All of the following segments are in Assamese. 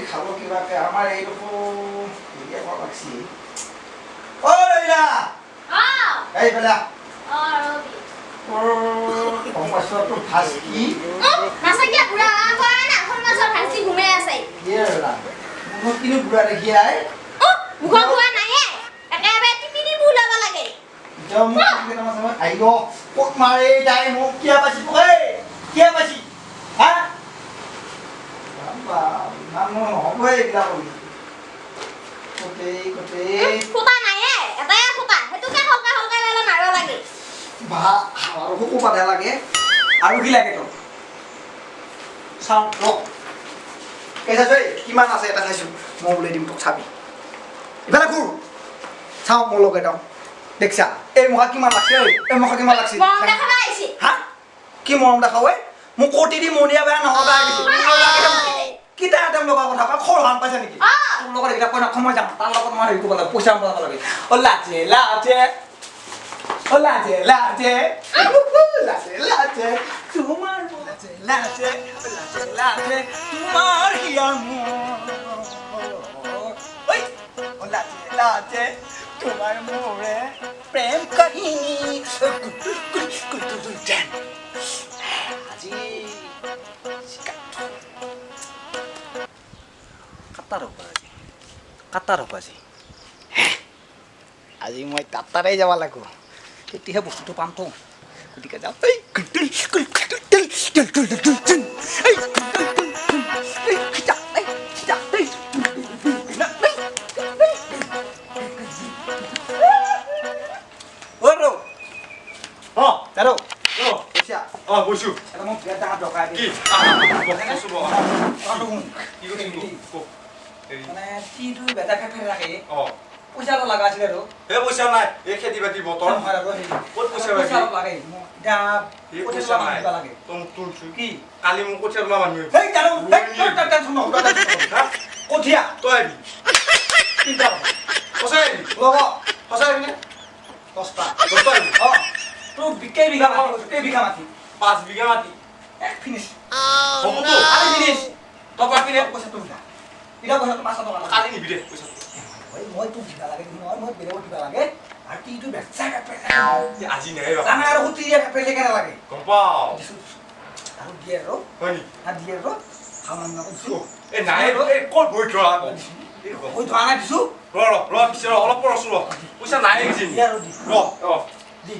খালো কিবাকে আমাৰ এইটো হেৰিয়ে কল লাগছি ঐ ৰা এই বেলা কম্পাছটো ভাজ কি নাসাকিয়া বুঢ়া কয় না হল মাছৰ ভাজি ঘুমে আছে ইয়েৰা মুখ কিনো বুঢ়া দেখি আই মুখ খোৱা নাই একেবাৰে টিপিনি বুলাব লাগে জম কি নাম আছে আইও কোক মাৰে যাই মোক কিয়া পাছি পকে কিয়া পাছি হা বাবা নাম হবই গিলা কই কোতে ফুটা নাই এটাই ফুটা হেতুকে হলকা হলকা বেলা মাৰ লাগে বা আৰু হুকু পাধা লাগে আৰু কি লাগে তো চাও ৰ কেইছা জয় কিমান আছে এটা চাইছো মই বলে দিম তোক চাবি ইফালে ঘূৰ চাও মোৰ লগে দাও দেখছা এই মুখা কিমান লাগছে এই মুখা কিমান লাগছে মৰম দেখাবা আইছি হা কি মৰম দেখাৱে মোক কোটি দি মনিয়া বেয়া নহবা গৈছে কিটা আইটেম লগা কথা কা খৰ হান পাইছা নেকি তোৰ লগত এটা কই না সময় যাম তাৰ লগত মই হেৰি কৰিব লাগে পইচা পাব লাগে ও লাজে তোমাৰ লাজে তোমাৰ হিয়াৰ ওই ও লাজে তোমাৰ মোৰে প্ৰেম কাহিনী আজি কাটাৰ হ'ব আজি মই কাটাৰে যাব লাগিব তেতিয়াহে বস্তুটো পাম তো গতিকে যাওঁ পইচা লগা আছিল আৰু এই পইচা নাই এই খেতি বাতি বতৰ ক'ত পইচা লাগে পইচা নাই তোৰ কি কালি মোক কঠিয়া তোলা মানুহ কঠিয়া তই আহিবি সঁচাই আহিবি সঁচাই আহিবিনে 10টা আহিবি তোৰ কেইবিঘা মাটি 5 বিঘা মাটি ফিনিছ হ'বতো কালি ফিনিছ তই পাবিনে পইচাটো এটা পইচাটো 500 টকা কালি নিবি দে পইচা মই তোক কিবা লাগে মই বেলেগক কিবা লাগে আৰু কি তোৰ বেচা আজি নাই জানা আৰু হুতি দিয়া পেলে কেনে লাগে গম পাওঁ আৰু দিয়ে আৰু হয় নি দিয়ে আৰু খামান না দিছো এই নাই এই ক'ত বৈ থোৱা মই ধোৱা নাই দিছো ৰ পিছে অলপ পৰছো ৰ পইচা নাই গৈছে দিয়ে আৰু দি দি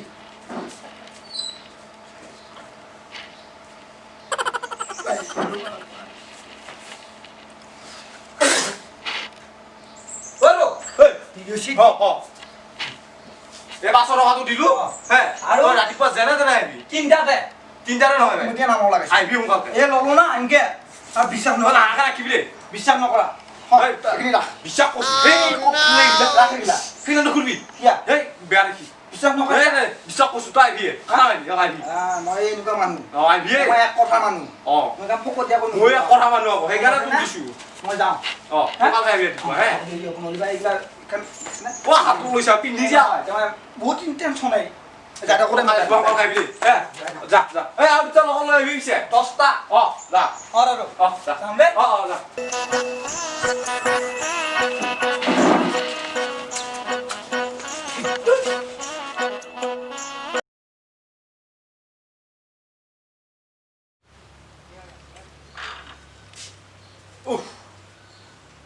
এই 500 টকাটো দিলো হে আৰু ৰাতিপুৱা যেনে তেনে আহিবি তিনটাতে নহয় মুদিয়া নাম লাগে আহিবি সোনকালে এ ললো না এনেকে আৰু বিশ্বাস নহয় নকৰা আশা ৰাখিবি দেই বিশ্বাস নকৰা বিশ্বাস কৰছো ফিল্ডটো খুলবি এই বেয়া দেখি বিশ্বাস নকৰা বিশ্বাস কৰছো তই আহিবি আহিবি মই এনেকুৱা মানুহ আহিবি মই এক কথা মানুহ মই কাম ফকতীয়া কৰি মই এক কথা মানুহ হ'ব সেইকাৰণে তোক দিছো মই যাওঁ সোনকালে আহিবি হে হাতটো লৈছা পিন্ধি যা বহুত টেনশ্যন নাই যাতে করে খাইবি হে যা যা এই আৰু তই লগত লৈ আহিবি পিছে 10টা যা যা যাম দে যা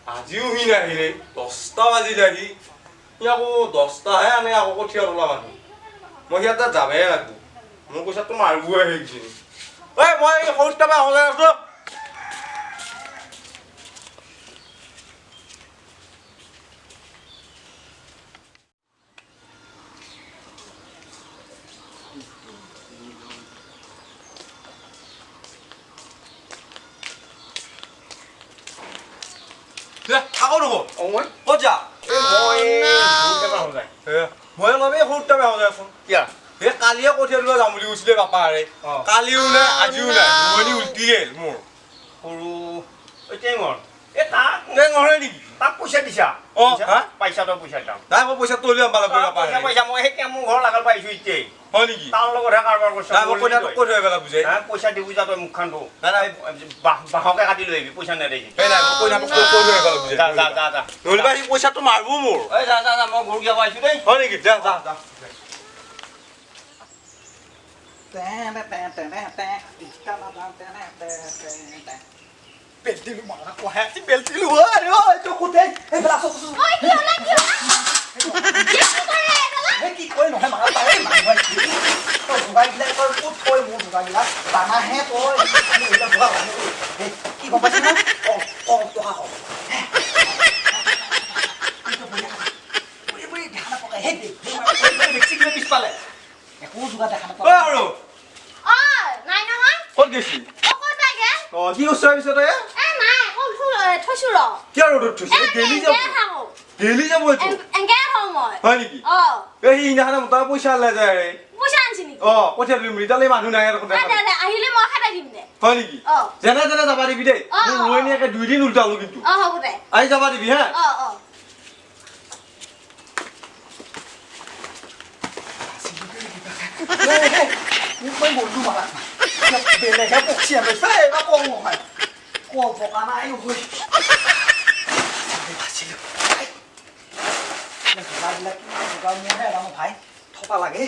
আজিও সি নাহিলে 10টা বাজি লাগি সি আকৌ 10টাহে আনে আকৌ কঠিয়া তোলা মানুহ মই সিহঁতে যাবহে লাগব মোৰ পইচাটো মাৰিবই আহি কিনি ঐ মই সৰুত টাইমে সজাই আছো আকৌ দেখোন ক'ত যা মই অলপ এই সৰুত টাইমে সজাইচোন সেই কালিয়ে কঠিয়া তোলা যাম বুলি কৈছিলে বাপাৰে কালিও নাই আজিও নাই উলটি গেল মোৰ সৰু এতিয়া মোৰ এ তাক এই নহয় নেকি তাক পইচা দিছা অ, হা? পইচাটো পইচা দাম নাই মই পইচা তলি আনবা লাগব পইচা পইচা মই সেই মোৰ ঘৰ লাগাল পাইছো এতিয়া হয় নেকি তাৰ লগতহে কাৰবাৰ কৰিছ নাই মই পইচাটো কৈ থৈ পেলা বুজাই পইচা দিব যা তই মুখখানটো নাই নাই বাঁহকে কাটি লৈ আহিবি পইচা নেদেখি এই নাই মই পইচাটো কৈ থৈ পেলা বুজাই যা যা যা যা নহ'লে সি পইচাটো মাৰব মোৰ এই যা যা যা মই গৰু গিয়া পাইছো দেই হয় নেকি যা যা যা বেলতিলো মাৰা কোহে বেলতিলো ঐ তো কুতে এই বেলা সব ঐ কি হলা কি হলা কি কৰে এডালা এই কি কই নহয় মাৰা পাই মানুহ তো দুগাই গিলা তোৰ ক'ত কই মোৰ দুগাই গিলা দানা হে তই আমি এইলা ভগা এই কি গম পাইছ না অ টকা হ ওই দেখা না পকাই হে দে বেছি কিলো পিছ পালে একো দুগা দেখা না ঐ আৰু ঐ নাই নহয় ক'ত গৈছি ও ক'ত লাগে অ কি কৈছ পিছত এ নাই কল থৈছো ৰ কি আৰু ৰ'দ থৈছে গেলি যাব গেলি যাব এইটো এংগে হও মই হয় নেকি অ এই সিদিনাখনে মোৰ তাৰ পইচা ওলাই যায় পইচা আনছি নেকি অ পঠিয়াই দিম ৰিটালে মানুহ নাই আৰু দে দে দে আহিলে মই খাই দিম দে হয় নেকি অ যেনে যেনে যাবা দিবি দেই অ, মোৰ অ, লৈ নিয়াকে 2 দিন উল্টালো কিন্তু অ হ'ব দে আহি যাবা দিবি হা অ অ মোক মই বন্ধু মাৰা বেলেগে পক্ষী আমি এই বা কম নহয় কম পকা নাই হই বাচিলো ভাই কি ভাই থপা লাগে